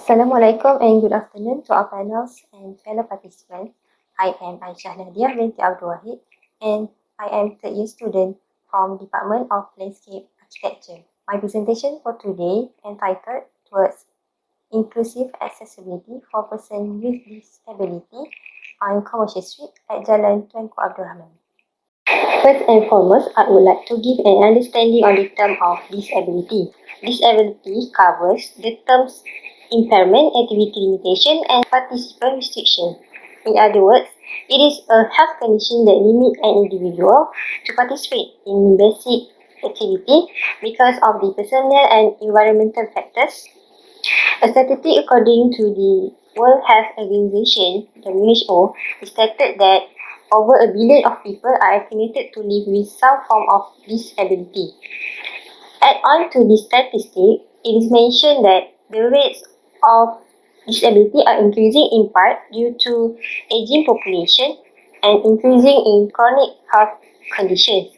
Assalamualaikum and good afternoon to our panels and fellow participants. I am Aisyah Nadia binti Abdul Wahid and I am third year student from Department of Landscape Architecture. My presentation for today entitled towards inclusive accessibility for persons with disability on Commercial Street at Jalan Tunku Abdul Rahman. First and foremost, I would like to give an understanding on the term of disability. Disability covers the terms impairment, activity limitation, and participant restriction. In other words, it is a health condition that limits an individual to participate in basic activity because of the personal and environmental factors. A statistic according to the World Health Organization, WHO, stated that over a billion of people are estimated to live with some form of disability. Add on to this statistic, it is mentioned that the rates of disability are increasing in part due to aging population and increasing in chronic health conditions.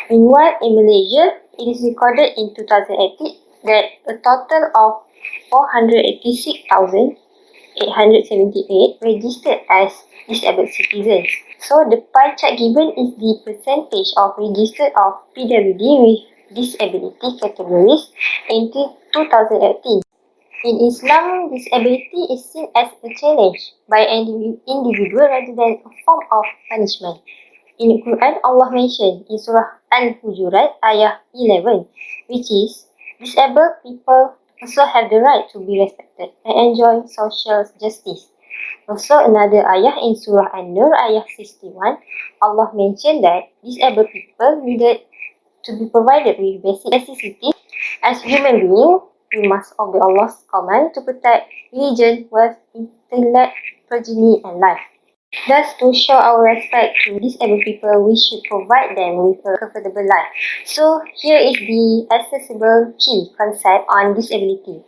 Meanwhile, in Malaysia, it is recorded in 2018 that a total of 486,878 registered as disabled citizens. So the pie chart given is the percentage of registered of PWD with disability categories in 2018. In Islam, disability is seen as a challenge by an individual rather than a form of punishment. In the Quran, Allah mentioned in Surah Al-Hujurat ayah 11, which is, disabled people also have the right to be respected and enjoy social justice. Also, another ayah in Surah An-Nur ayah 61, Allah mentioned that disabled people needed to be provided with basic necessities. As human beings, we must obey Allah's command to protect religion, wealth, intellect, progeny, and life. Thus, to show our respect to disabled people, we should provide them with a comfortable life. So, here is the accessible key concept on disability.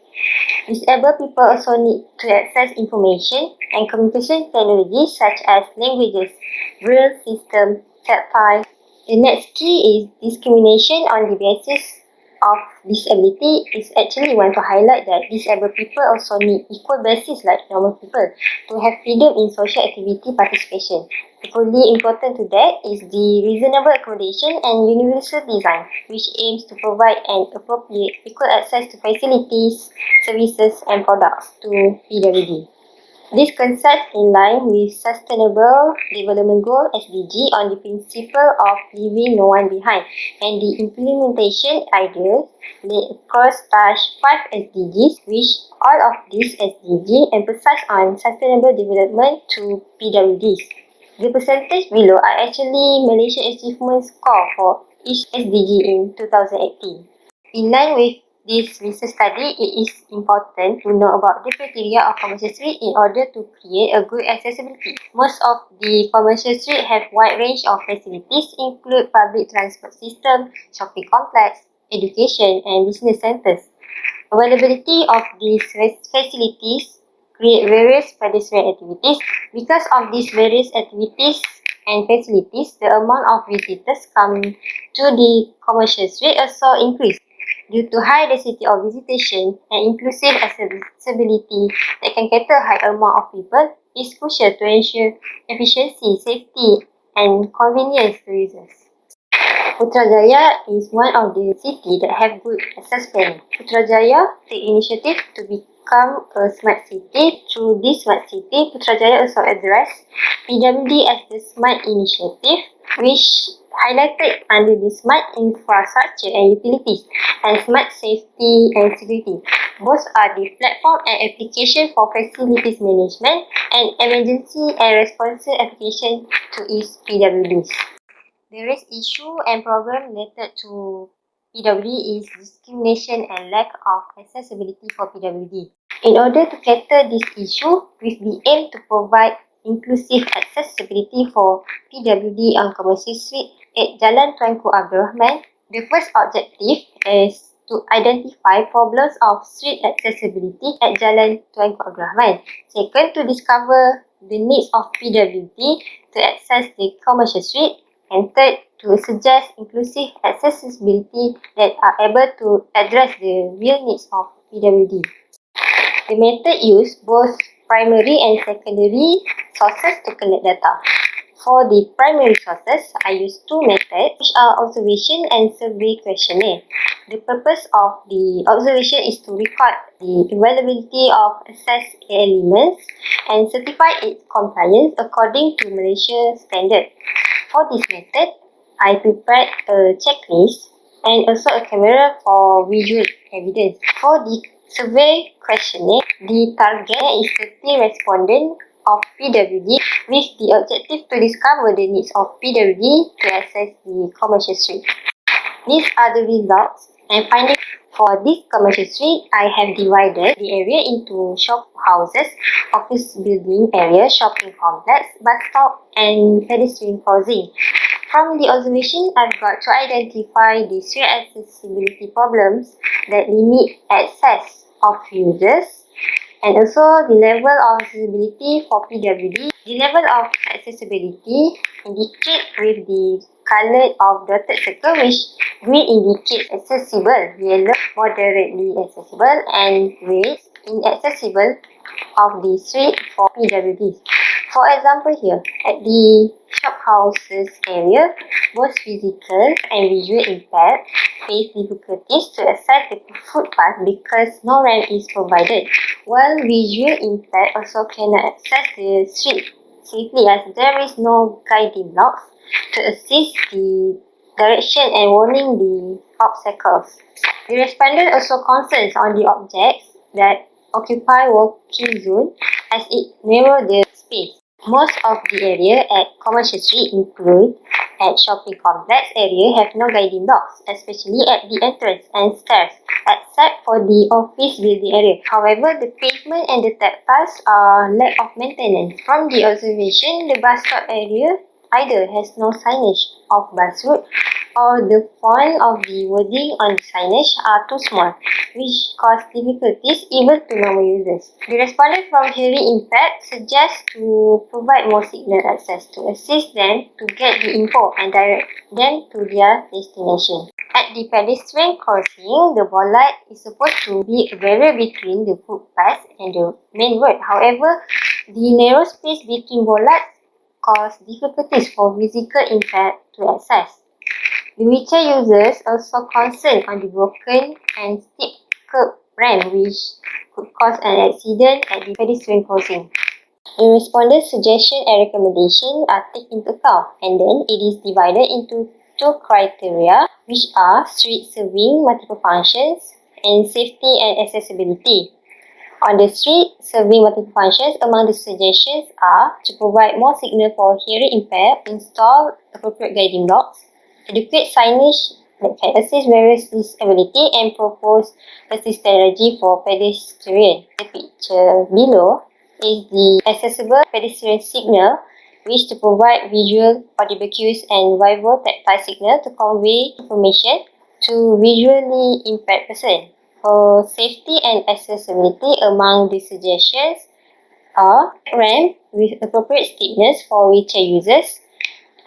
Disabled people also need to access information and communication technologies such as languages, braille system, tactile. The next key is discrimination on the basis of disability is actually want to highlight that disabled people also need equal basis like normal people to have freedom in social activity participation. Equally important to that is the reasonable accommodation and universal design, which aims to provide an appropriate equal access to facilities, services and products to PWD. This concept in line with Sustainable Development Goal (SDG) on the principle of leaving no one behind and the implementation ideas laid across 5 SDGs, which all of these SDGs emphasize on sustainable development to PWDs. The percentage below are actually Malaysian achievement score for each SDG in 2018. In line with this research study, it is important to know about the criteria of commercial street in order to create a good accessibility. Most of the commercial street have wide range of facilities include public transport system, shopping complex, education and business centers. Availability of these facilities create various pedestrian activities. Because of these various activities and facilities, the amount of visitors come to the commercial street also increase. Due to high density of visitation and inclusive accessibility that can cater a high amount of people, is crucial to ensure efficiency, safety, and convenience to users. Putrajaya is one of the cities that have good access planning. Putrajaya take initiative to become a smart city. Through this smart city, Putrajaya also addressed PWD as the smart initiative, which highlighted under the smart infrastructure and utilities and smart safety and security. Both are the platform and application for facilities management and emergency and response application to its PWDs. There is issue and problem related to PWD is discrimination and lack of accessibility for PWD. In order to cater this issue, we aim to provide inclusive accessibility for PWD on Commercial Street at Jalan Tunku Abdul Rahman. The first objective is to identify problems of street accessibility at Jalan Tunku Abdul Rahman. Second, to discover the needs of PWD to access the commercial street. And third, to suggest inclusive accessibility that are able to address the real needs of PWD. The method used both primary and secondary sources to collect data. For the primary sources, I use two methods, which are observation and survey questionnaire. The purpose of the observation is to record the availability of assessed elements and certify its compliance according to Malaysia standard. For this method, I prepared a checklist and also a camera for visual evidence. For the survey questionnaire, the target is 30 respondents of PWD with the objective to discover the needs of PWD to access the commercial street. These are the results and findings. For this commercial street, I have divided the area into shop houses, office building area, shopping complex, bus stop and pedestrian crossing. From the observation, I've got to identify the street accessibility problems that limit access of users and also the level of accessibility for PWD. The level of accessibility indicated with the colour of dotted circle, which green indicates accessible, yellow moderately accessible and red inaccessible of the street for PWD. For example here, at the shop houses area, both physical and visual impaired face difficulties to access the footpath because no ramp is provided, while visual impaired also cannot access the street safely as there is no guiding blocks to assist the direction and warning the obstacles. The respondent also concerns on the objects that occupy walking zone as it narrows the space. Most of the area at commercial street include at shopping complex area have no guiding blocks, especially at the entrance and stairs, except for the office building area. However, the pavement and the tactiles are lack of maintenance. From the observation, the bus stop area either has no signage of bus route or the font of the wording on the signage are too small, which cause difficulties even to normal users. The respondent from hearing impaired suggests to provide more signal access to assist them to get the info and direct them to their destination. At the pedestrian crossing, the bollard is supposed to be a barrier between the footpath and the main road. However, the narrow space between bollards cause difficulties for physical impaired to access. The wheelchair users also concerned on the broken and steep curb ramp which could cause an accident at the pedestrian crossing. The respondent's suggestion and recommendation are taken into account and then it is divided into two criteria which are street serving multiple functions and safety and accessibility. On the street serving multiple functions, among the suggestions are to provide more signal for hearing impaired, install appropriate guiding blocks, educate signage that can assist various disability and propose assist strategy for pedestrian. The picture below is the accessible pedestrian signal which to provide visual, audible cues and visual tactile signal to convey information to visually impaired person. For safety and accessibility, among the suggestions are ramp with appropriate steepness for wheelchair users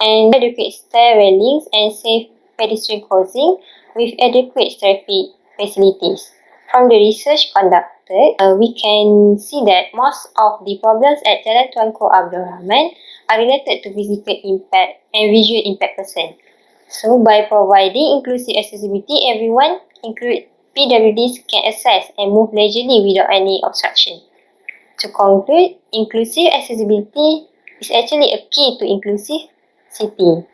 and adequate stair railings and safe pedestrian crossing with adequate traffic facilities. From the research conducted, we can see that most of the problems at Jalan Tuanku Abdul Rahman are related to physical impact and visual impact person. So, by providing inclusive accessibility, everyone, including PWDs, can access and move leisurely without any obstruction. To conclude, inclusive accessibility is actually a key to inclusive city. Thank you.